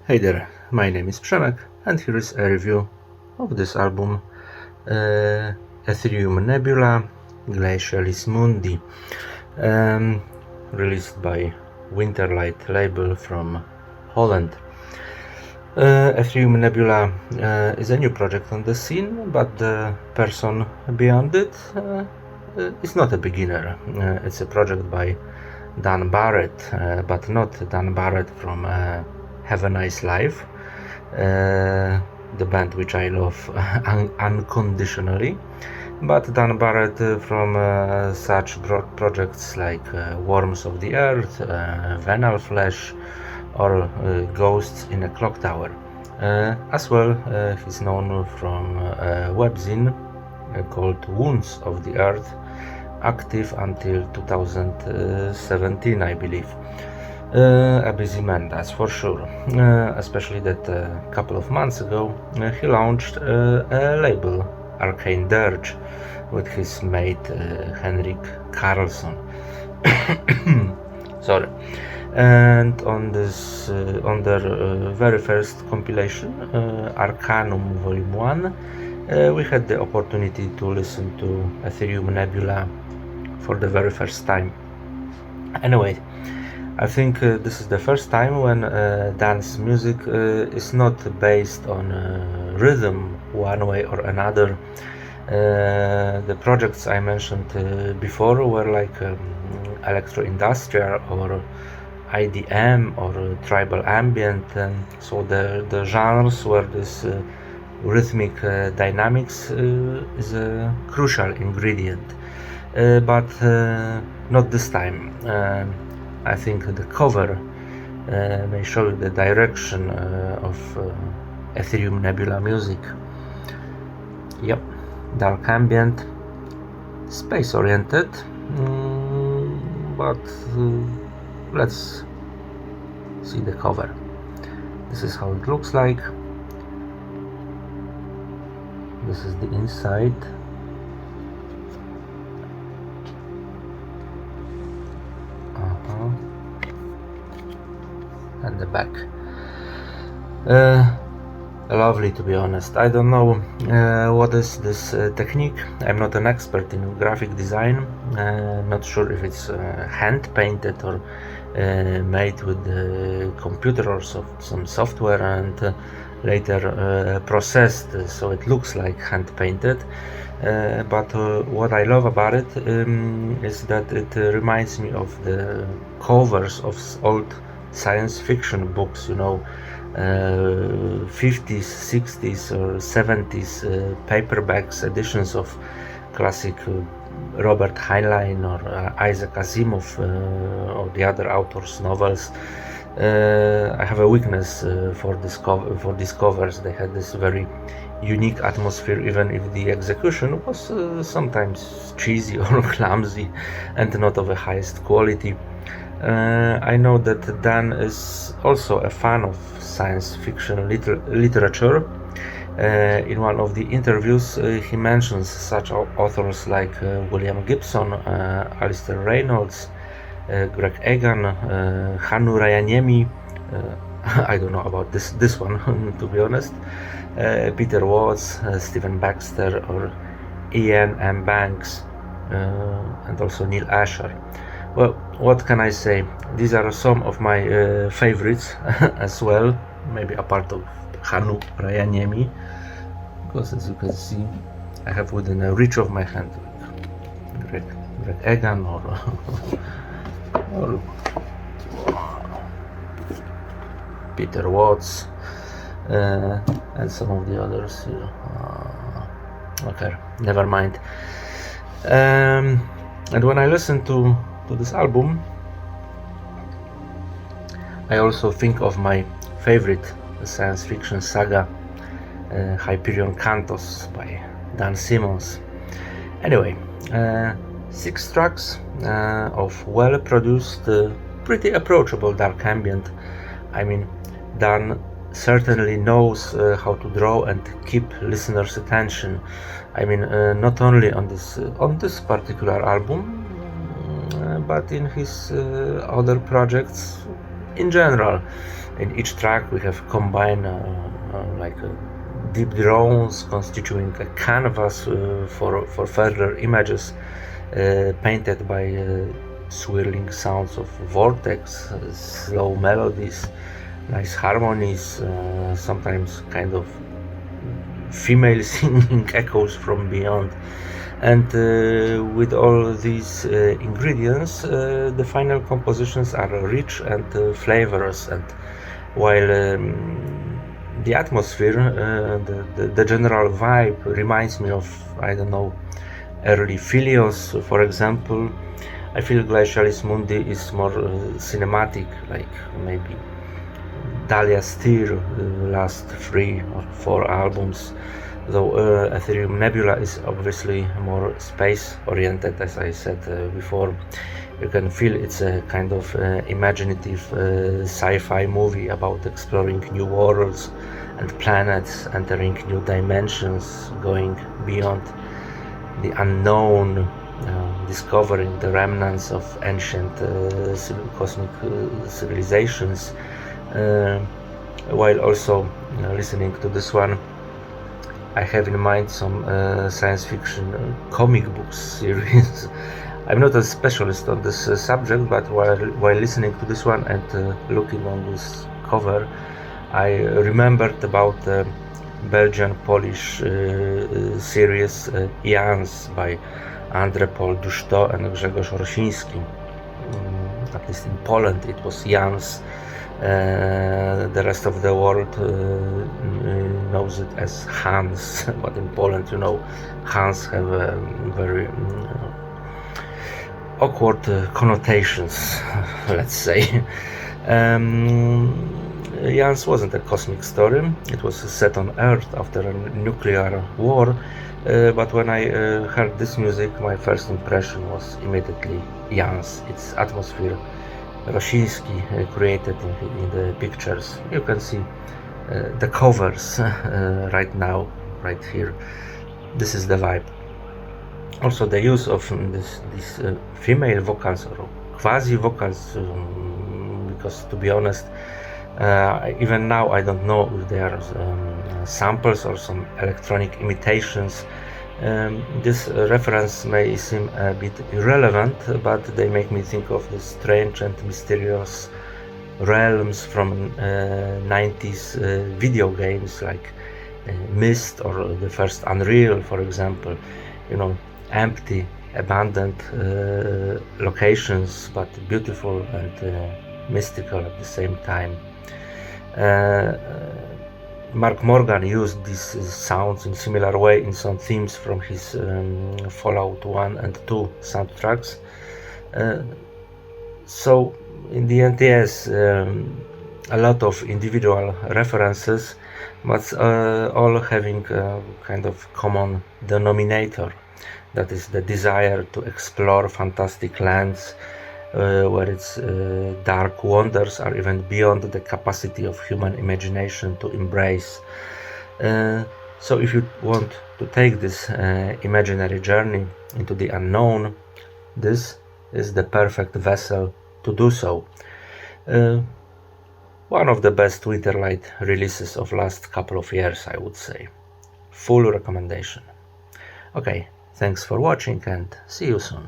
Hey there, my name is Przemek and here is a review of this album, Aetherium Nebula, Glacialis Mundi, released by Winterlight label from Holland. Aetherium Nebula is a new project on the scene, but the person beyond it is not a beginner. It's a project by Dan Barrett, but not Dan Barrett from Have a Nice Life, the band which I love unconditionally, but Dan Barrett from such projects like Worms of the Earth, Venal Flesh, or Ghosts in a Clock Tower. As well, he's known from a webzine called Wounds of the Earth, active until 2017, I believe. A busy man, that's for sure, especially that a couple of months ago he launched a label, Arcane Dirge, with his mate Henrik Karlsson. Sorry. And on this, on their very first compilation, Arcanum Volume 1, we had the opportunity to listen to Aetherium Nebula for the very first time. Anyway, I think this is the first time when dance music is not based on rhythm one way or another. The projects I mentioned before were like electro-industrial or IDM or tribal ambient, so the genres where this rhythmic dynamics is a crucial ingredient, but not this time. I think the cover may show you the direction of Aetherium Nebula music. Yep, dark ambient, space oriented, but let's see the cover. This is how it looks like. This is the inside. And the back. Lovely, to be honest. I don't know what is this technique. I'm not an expert in graphic design. Not sure if it's hand painted or made with the computer or some software and later processed so it looks like hand painted. But what I love about it is that it reminds me of the covers of old science fiction books, you know, 50s, 60s or 70s paperbacks editions of classic Robert Heinlein or Isaac Asimov or the other authors' novels. I have a weakness for these covers. They had this very unique atmosphere, even if the execution was sometimes cheesy or clumsy and not of the highest quality. I know that Dan is also a fan of science fiction literature. In one of the interviews, he mentions such authors like William Gibson, Alistair Reynolds, Greg Egan, Hannu Rajaniemi. I don't know about this one, to be honest. Peter Watts, Stephen Baxter, or Ian M. Banks, and also Neil Asher. Well, what can I say? These are some of my favorites as well, maybe a part of Hannu Rajaniemi, because as you can see, I have within a reach of my hand Greg Egan or Peter Watts and some of the others. Okay, never mind. And when I listen to this album, I also think of my favorite science fiction saga, Hyperion Cantos by Dan Simmons. Anyway, 6 tracks of well-produced, pretty approachable dark ambient. I mean, Dan certainly knows how to draw and keep listeners' attention. I mean, not only on this particular album, but in his other projects in general. In each track we have combined like deep drones constituting a canvas for further images painted by swirling sounds of vortex, slow melodies, nice harmonies, sometimes kind of female singing echoes from beyond. And with all these ingredients, the final compositions are rich and flavorous. And while the atmosphere, the general vibe reminds me of, I don't know, early Philios, for example, I feel Glacialis Mundi is more cinematic, like maybe Glacialis last 3 or 4 albums, though Aetherium Nebula is obviously more space oriented, as I said before. You can feel it's a kind of imaginative sci-fi movie about exploring new worlds and planets, entering new dimensions, going beyond the unknown, discovering the remnants of ancient cosmic civilizations, while also listening to this one I have in mind some science fiction comic books series. I'm not a specialist on this subject, but while listening to this one and looking on this cover, I remembered about Belgian-Polish series Jans by Andrzej Paul Duszto and Grzegorz Rosiński. At least in Poland it was Jans. The rest of the world knows it as Hans, but in Poland, you know, Hans have very awkward connotations, let's say. Jans wasn't a cosmic story. It was set on Earth after a nuclear war, but when I heard this music, my first impression was immediately Jans. Its atmosphere Rosiński created in the pictures. You can see the covers right now, right here. This is the vibe. Also the use of these female vocals or quasi vocals, because to be honest, even now I don't know if they are samples or some electronic imitations. This reference may seem a bit irrelevant, but they make me think of the strange and mysterious realms from 90s video games like Myst or the first Unreal, for example. You know, empty, abandoned locations, but beautiful and mystical at the same time. Mark Morgan used these sounds in similar way in some themes from his Fallout 1 and 2 soundtracks. So in the end, yes, a lot of individual references, but all having a kind of common denominator, that is the desire to explore fantastic lands where its dark wonders are even beyond the capacity of human imagination to embrace. So if you want to take this imaginary journey into the unknown, this is the perfect vessel to do so. One of the best Winterlight releases of last couple of years, I would say. Full recommendation. Okay, thanks for watching and see you soon.